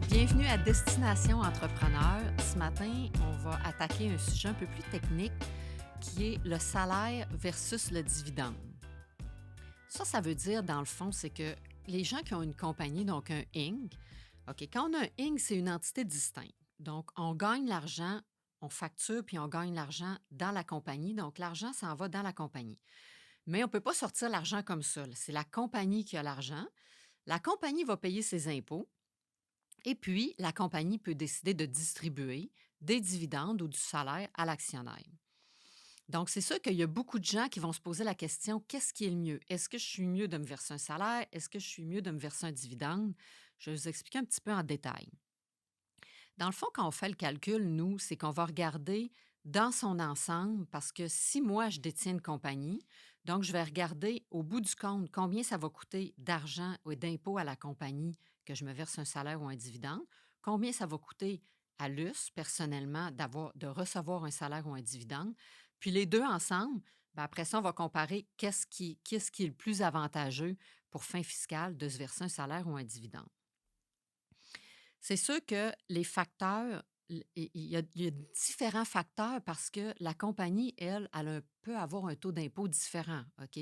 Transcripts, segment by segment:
Bienvenue à Destination Entrepreneur. Ce matin, on va attaquer un sujet un peu plus technique qui est le salaire versus le dividende. Ça veut dire, dans le fond, c'est que les gens qui ont une compagnie, donc un Inc., OK, quand on a un Inc., c'est une entité distincte. Donc, on gagne l'argent, on facture, puis on gagne l'argent dans la compagnie. Donc, l'argent s'en va dans la compagnie. Mais on ne peut pas sortir l'argent comme ça, là. C'est la compagnie qui a l'argent. La compagnie va payer ses impôts. Et puis, la compagnie peut décider de distribuer des dividendes ou du salaire à l'actionnaire. Donc, c'est sûr qu'il y a beaucoup de gens qui vont se poser la question, qu'est-ce qui est le mieux? Est-ce que je suis mieux de me verser un salaire? Est-ce que je suis mieux de me verser un dividende? Je vais vous expliquer un petit peu en détail. Dans le fond, quand on fait le calcul, nous, c'est qu'on va regarder dans son ensemble parce que si moi, je détiens une compagnie, donc je vais regarder au bout du compte combien ça va coûter d'argent ou d'impôts à la compagnie que je me verse un salaire ou un dividende, combien ça va coûter à l'US, personnellement, de recevoir un salaire ou un dividende. Puis les deux ensemble, ben après ça, on va comparer qu'est-ce qui est le plus avantageux pour fin fiscale de se verser un salaire ou un dividende. C'est sûr que les facteurs, il y a différents facteurs parce que la compagnie, elle peut avoir un taux d'impôt différent, OK?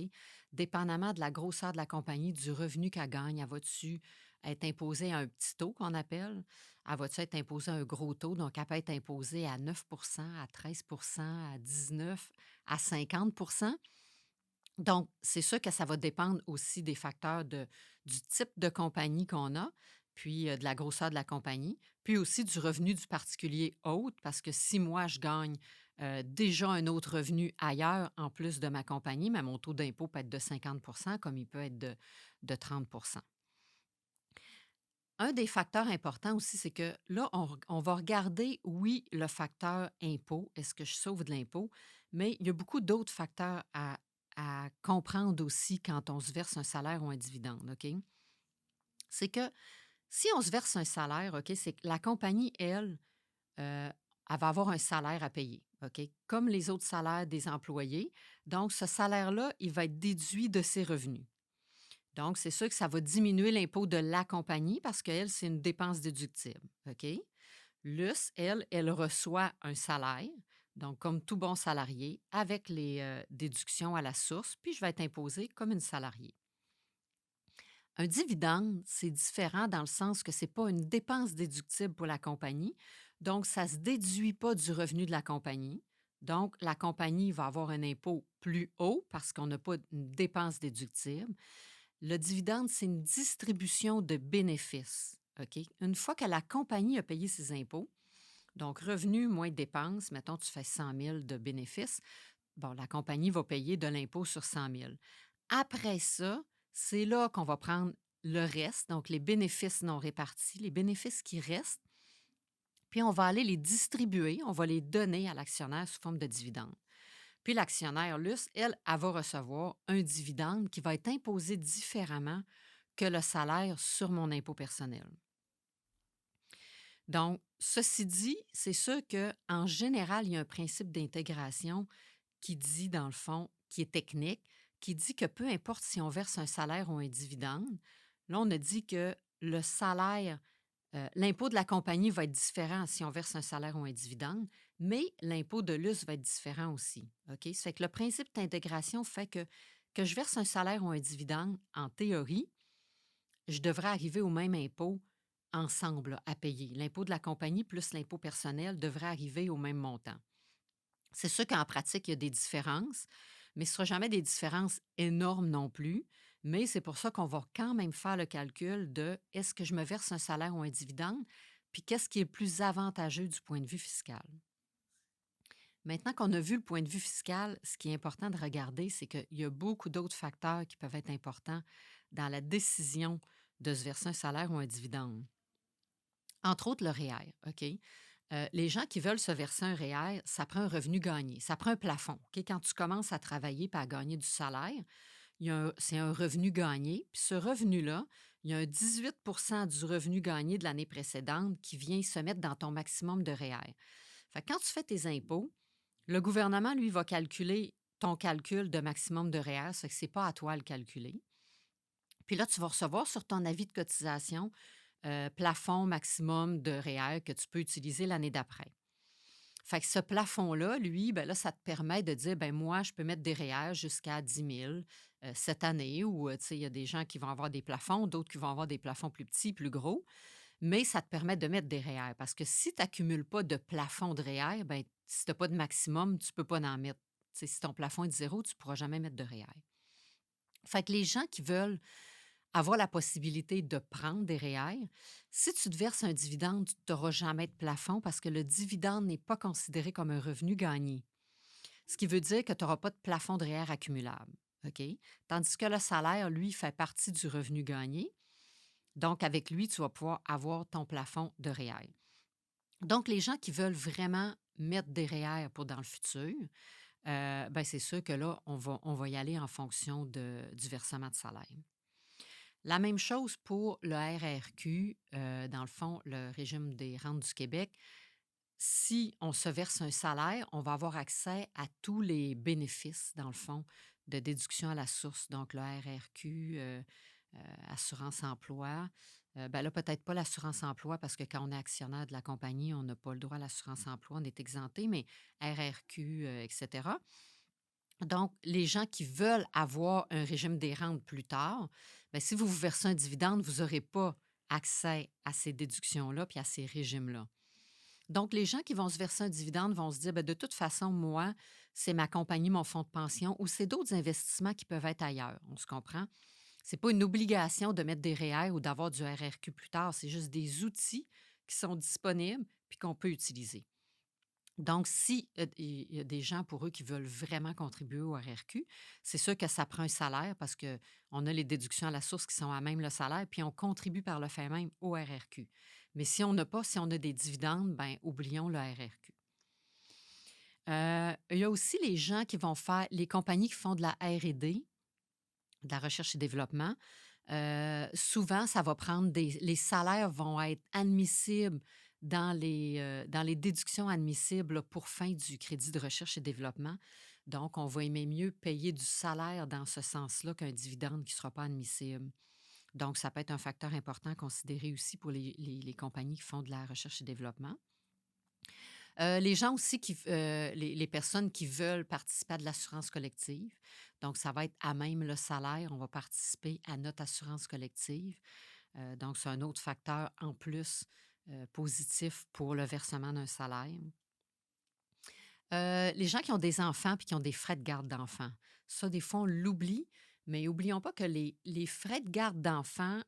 Dépendamment de la grosseur de la compagnie, du revenu qu'elle gagne, elle va-tu être imposée à un petit taux qu'on appelle? Elle va-tu être imposée à un gros taux? Donc, elle peut être imposée à 9 à 13 à 19 à 50. Donc, c'est sûr que ça va dépendre aussi des facteurs du type de compagnie qu'on a, puis de la grosseur de la compagnie, puis aussi du revenu du particulier autre, parce que si moi, je gagne déjà un autre revenu ailleurs en plus de ma compagnie, mais mon taux d'impôt peut être de 50 comme il peut être de 30. Un des facteurs importants aussi, c'est que là, on va regarder, oui, le facteur impôt, est-ce que je sauve de l'impôt, mais il y a beaucoup d'autres facteurs à comprendre aussi quand on se verse un salaire ou un dividende, OK? C'est que si on se verse un salaire, OK, c'est que la compagnie, elle va avoir un salaire à payer, OK? Comme les autres salaires des employés. Donc, ce salaire-là, il va être déduit de ses revenus. Donc, c'est sûr que ça va diminuer l'impôt de la compagnie parce qu'elle, c'est une dépense déductible. OK? L'US, elle reçoit un salaire, donc comme tout bon salarié, avec les déductions à la source, puis je vais être imposée comme une salariée. Un dividende, c'est différent dans le sens que ce n'est pas une dépense déductible pour la compagnie, donc ça ne se déduit pas du revenu de la compagnie. Donc, la compagnie va avoir un impôt plus haut parce qu'on n'a pas une dépense déductible. Le dividende, c'est une distribution de bénéfices. OK? Une fois que la compagnie a payé ses impôts, donc revenus moins dépenses, mettons, tu fais 100 000 de bénéfices, bon, la compagnie va payer de l'impôt sur 100 000. Après ça, c'est là qu'on va prendre le reste, donc les bénéfices non répartis, les bénéfices qui restent, puis on va aller les distribuer, on va les donner à l'actionnaire sous forme de dividendes. Puis l'actionnaire, LUS, elle va recevoir un dividende qui va être imposé différemment que le salaire sur mon impôt personnel. Donc, ceci dit, c'est sûr qu'en général, il y a un principe d'intégration qui dit, dans le fond, qui est technique, qui dit que peu importe si on verse un salaire ou un dividende, là, on a dit que le salaire, l'impôt de la compagnie va être différent si on verse un salaire ou un dividende, mais l'impôt de l'US va être différent aussi. OK? Ça fait que le principe d'intégration fait que je verse un salaire ou un dividende, en théorie, je devrais arriver au même impôt ensemble là, à payer. L'impôt de la compagnie plus l'impôt personnel devrait arriver au même montant. C'est sûr qu'en pratique, il y a des différences, mais ce ne sera jamais des différences énormes non plus. Mais c'est pour ça qu'on va quand même faire le calcul de est-ce que je me verse un salaire ou un dividende, puis qu'est-ce qui est le plus avantageux du point de vue fiscal. Maintenant qu'on a vu le point de vue fiscal, ce qui est important de regarder, c'est qu'il y a beaucoup d'autres facteurs qui peuvent être importants dans la décision de se verser un salaire ou un dividende. Entre autres, le REER, OK? Les gens qui veulent se verser un REER, ça prend un revenu gagné, ça prend un plafond. OK? Quand tu commences à travailler et à gagner du salaire, c'est un revenu gagné. Puis ce revenu-là, il y a un 18 du revenu gagné de l'année précédente qui vient se mettre dans ton maximum de REER. Fait que quand tu fais tes impôts, le gouvernement, lui, va calculer ton calcul de maximum de REER, ça fait que ce n'est pas à toi à le calculer. Puis là, tu vas recevoir sur ton avis de cotisation plafond maximum de REER que tu peux utiliser l'année d'après. Fait que ce plafond-là, lui, ben là, ça te permet de dire, ben moi, je peux mettre des REER jusqu'à 10 000 cette année, ou, tu sais, il y a des gens qui vont avoir des plafonds, d'autres qui vont avoir des plafonds plus petits, plus gros, mais ça te permet de mettre des REER. Parce que si tu n'accumules pas de plafond de REER, ben si tu n'as pas de maximum, tu ne peux pas en mettre. Tu sais, si ton plafond est de 0, tu ne pourras jamais mettre de REER. Fait que les gens qui veulent avoir la possibilité de prendre des REER, si tu te verses un dividende, tu n'auras jamais de plafond parce que le dividende n'est pas considéré comme un revenu gagné. Ce qui veut dire que tu n'auras pas de plafond de REER accumulable. OK? Tandis que le salaire, lui, fait partie du revenu gagné. Donc, avec lui, tu vas pouvoir avoir ton plafond de REER. Donc, les gens qui veulent vraiment mettre des REER pour dans le futur, ben c'est sûr que là, on va y aller en fonction du versement de salaire. La même chose pour le RRQ, dans le fond, le régime des rentes du Québec. Si on se verse un salaire, on va avoir accès à tous les bénéfices, dans le fond, de déduction à la source. Donc, le RRQ, assurance emploi. Ben là, peut-être pas l'assurance emploi parce que quand on est actionnaire de la compagnie, on n'a pas le droit à l'assurance emploi, on est exempté, mais RRQ, etc. Donc, les gens qui veulent avoir un régime des rentes plus tard, bien, si vous vous versez un dividende, vous n'aurez pas accès à ces déductions-là puis à ces régimes-là. Donc, les gens qui vont se verser un dividende vont se dire, bien, de toute façon, moi, c'est ma compagnie, mon fonds de pension, ou c'est d'autres investissements qui peuvent être ailleurs. On se comprend? C'est pas une obligation de mettre des REER ou d'avoir du RRQ plus tard. C'est juste des outils qui sont disponibles puis qu'on peut utiliser. Donc, si il y a des gens pour eux qui veulent vraiment contribuer au RRQ, c'est sûr que ça prend un salaire parce qu'on a les déductions à la source qui sont à même le salaire, puis on contribue par le fait même au RRQ. Mais si on n'a pas, si on a des dividendes, ben oublions le RRQ. Il y a aussi les gens qui vont faire, les compagnies qui font de la R&D, de la recherche et développement. Souvent, ça va prendre les salaires vont être admissibles dans les déductions admissibles là, pour fin du crédit de recherche et développement. Donc, on va aimer mieux payer du salaire dans ce sens-là qu'un dividende qui ne sera pas admissible. Donc, ça peut être un facteur important à considérer aussi pour les compagnies qui font de la recherche et développement. Les gens aussi les personnes qui veulent participer à de l'assurance collective. Donc, ça va être à même le salaire. On va participer à notre assurance collective. Donc, c'est un autre facteur en plus positif pour le versement d'un salaire. Les gens qui ont des enfants puis qui ont des frais de garde d'enfants. Ça, des fois, on l'oublie, mais n'oublions pas que les frais de garde d'enfants,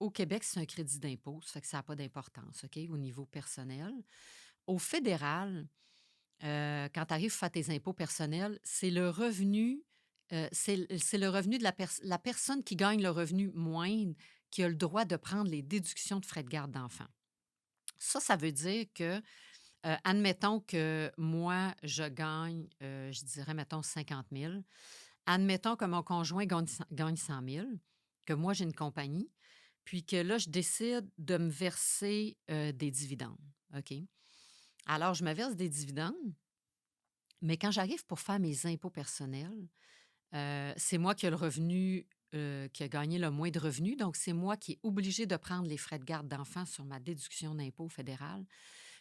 au Québec, c'est un crédit d'impôt. Ça fait que ça n'a pas d'importance, OK, au niveau personnel. Au fédéral, quand tu arrives à faire tes impôts personnels, c'est le revenu, c'est le revenu de la personne qui gagne le revenu moindre qui a le droit de prendre les déductions de frais de garde d'enfants. Ça veut dire que, admettons que moi, je gagne, je dirais, mettons, 50 000. Admettons que mon conjoint gagne 100 000, que moi, j'ai une compagnie, puis que là, je décide de me verser des dividendes. OK? Alors, je me verse des dividendes, mais quand j'arrive pour faire mes impôts personnels, c'est moi qui ai le revenu, qui a gagné le moins de revenus. Donc, c'est moi qui est obligé de prendre les frais de garde d'enfants sur ma déduction d'impôt fédéral.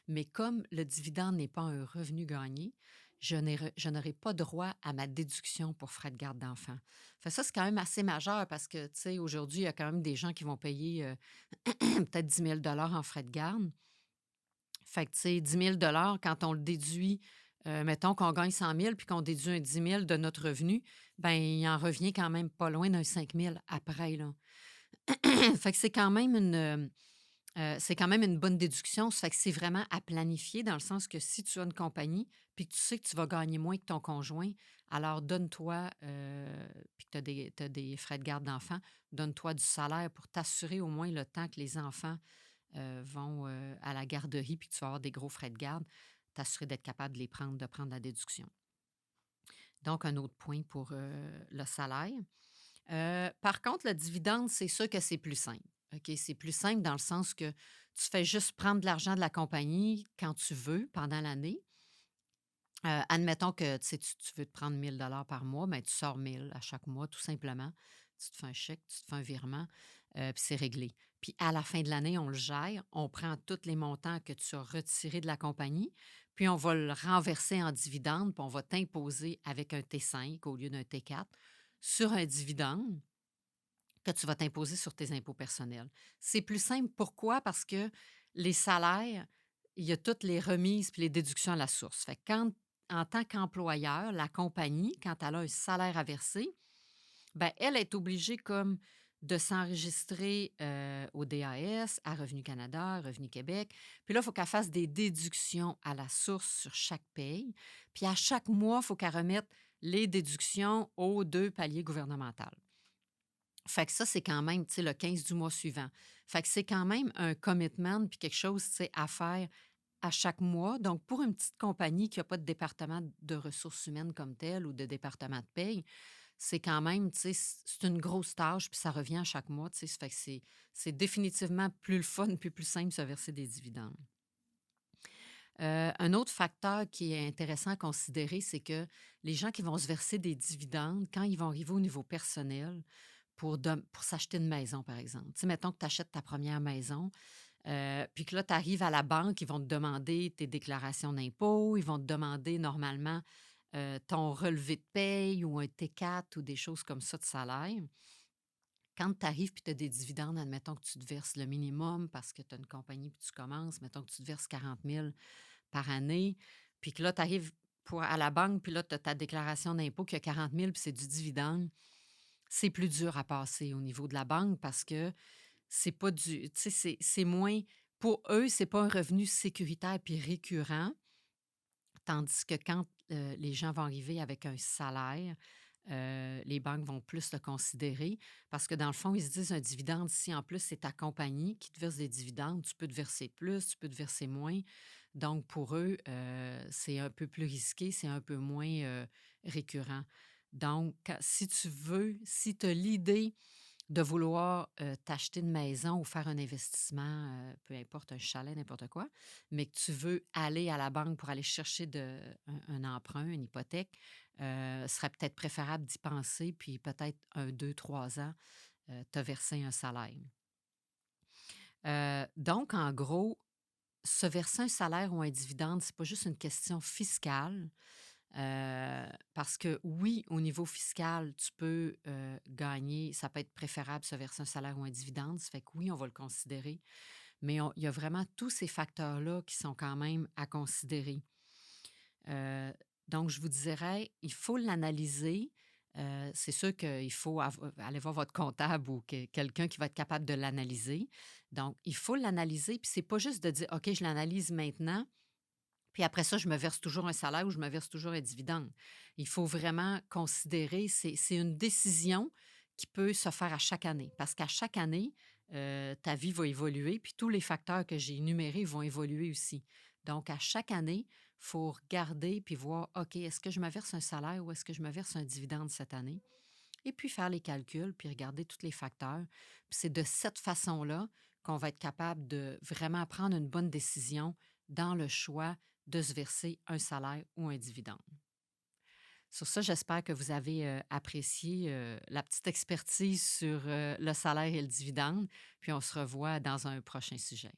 Mais comme le dividende n'est pas un revenu gagné, je n'aurai pas droit à ma déduction pour frais de garde d'enfants. Fait ça, c'est quand même assez majeur parce que, tu sais, aujourd'hui, il y a quand même des gens qui vont payer peut-être 10 000 en frais de garde. Fait que, tu sais, 10 000 quand on le déduit, mettons qu'on gagne 100 000 puis qu'on déduit un 10 000 de notre revenu, ben il en revient quand même pas loin d'un 5 000 après, là. Fait que c'est quand même une bonne déduction. Ça fait que c'est vraiment à planifier dans le sens que si tu as une compagnie puis que tu sais que tu vas gagner moins que ton conjoint, alors donne-toi, puis que tu as des frais de garde d'enfants, donne-toi du salaire pour t'assurer au moins le temps que les enfants vont à la garderie puis que tu vas avoir des gros frais de garde, t'assurer d'être capable de les prendre, de prendre la déduction. Donc, un autre point pour le salaire. Par contre, le dividende, c'est sûr que c'est plus simple. OK? C'est plus simple dans le sens que tu fais juste prendre de l'argent de la compagnie quand tu veux pendant l'année. Admettons que tu sais, tu veux te prendre 1 000 par mois, mais tu sors 1 000 à chaque mois, tout simplement. Tu te fais un chèque, tu te fais un virement, puis c'est réglé. Puis à la fin de l'année, on le gère, on prend tous les montants que tu as retirés de la compagnie, puis on va le renverser en dividende, puis on va t'imposer avec un T5 au lieu d'un T4 sur un dividende que tu vas t'imposer sur tes impôts personnels. C'est plus simple. Pourquoi? Parce que les salaires, il y a toutes les remises puis les déductions à la source. Fait que en tant qu'employeur, la compagnie, quand elle a un salaire à verser, ben elle est obligée comme de s'enregistrer au DAS, à Revenu Canada, à Revenu Québec. Puis là, il faut qu'elle fasse des déductions à la source sur chaque paye. Puis à chaque mois, il faut qu'elle remette les déductions aux 2 paliers gouvernementaux. Fait que ça, c'est quand même, tu sais, le 15 du mois suivant. Fait que c'est quand même un commitment puis quelque chose, tu sais, à faire à chaque mois. Donc, pour une petite compagnie qui a pas de département de ressources humaines comme tel ou de département de paye, c'est quand même, tu sais, c'est une grosse tâche puis ça revient à chaque mois, tu sais. Ça fait que c'est définitivement plus le fun puis plus simple de se verser des dividendes. Un autre facteur qui est intéressant à considérer, c'est que les gens qui vont se verser des dividendes, quand ils vont arriver au niveau personnel, pour s'acheter une maison, par exemple. Tu sais, mettons que tu achètes ta première maison, puis que là, tu arrives à la banque, ils vont te demander tes déclarations d'impôts, ils vont te demander normalement ton relevé de paye ou un T4 ou des choses comme ça de salaire. Quand tu arrives puis tu as des dividendes, admettons que tu te verses le minimum parce que tu as une compagnie puis tu commences, mettons que tu te verses 40 000 par année, puis que là, tu arrives à la banque, puis là, tu as ta déclaration d'impôt qui a 40 000 puis c'est du dividende, c'est plus dur à passer au niveau de la banque parce que c'est pas du. Tu sais, c'est moins. Pour eux, c'est pas un revenu sécuritaire puis récurrent, tandis que quand les gens vont arriver avec un salaire, les banques vont plus le considérer parce que dans le fond, ils se disent un dividende, si en plus c'est ta compagnie qui te verse des dividendes, tu peux te verser plus, tu peux te verser moins. Donc pour eux, c'est un peu plus risqué, c'est un peu moins récurrent. Donc, si tu veux, si tu as l'idée de vouloir t'acheter une maison ou faire un investissement, peu importe, un chalet, n'importe quoi, mais que tu veux aller à la banque pour aller chercher un emprunt, une hypothèque, ce serait peut-être préférable d'y penser, puis peut-être 2, 3 ans, te verser un salaire. Donc, en gros, se verser un salaire ou un dividende, c'est pas juste une question fiscale, parce que oui, au niveau fiscal, tu peux gagner, ça peut être préférable de se verser un salaire ou un dividende, ça fait que oui, on va le considérer, mais il y a vraiment tous ces facteurs-là qui sont quand même à considérer. Euh, donc, je vous dirais, il faut l'analyser. C'est sûr qu'il faut aller voir votre comptable ou quelqu'un qui va être capable de l'analyser. Donc, il faut l'analyser, puis c'est pas juste de dire, OK, je l'analyse maintenant, puis après ça, je me verse toujours un salaire ou je me verse toujours un dividende. Il faut vraiment considérer, c'est une décision qui peut se faire à chaque année. Parce qu'à chaque année, ta vie va évoluer, puis tous les facteurs que j'ai énumérés vont évoluer aussi. Donc, à chaque année, il faut regarder puis voir, OK, est-ce que je me verse un salaire ou est-ce que je me verse un dividende cette année? Et puis faire les calculs, puis regarder tous les facteurs. Puis c'est de cette façon-là qu'on va être capable de vraiment prendre une bonne décision dans le choix de se verser un salaire ou un dividende. Sur ça, j'espère que vous avez apprécié la petite expertise sur le salaire et le dividende, puis on se revoit dans un prochain sujet.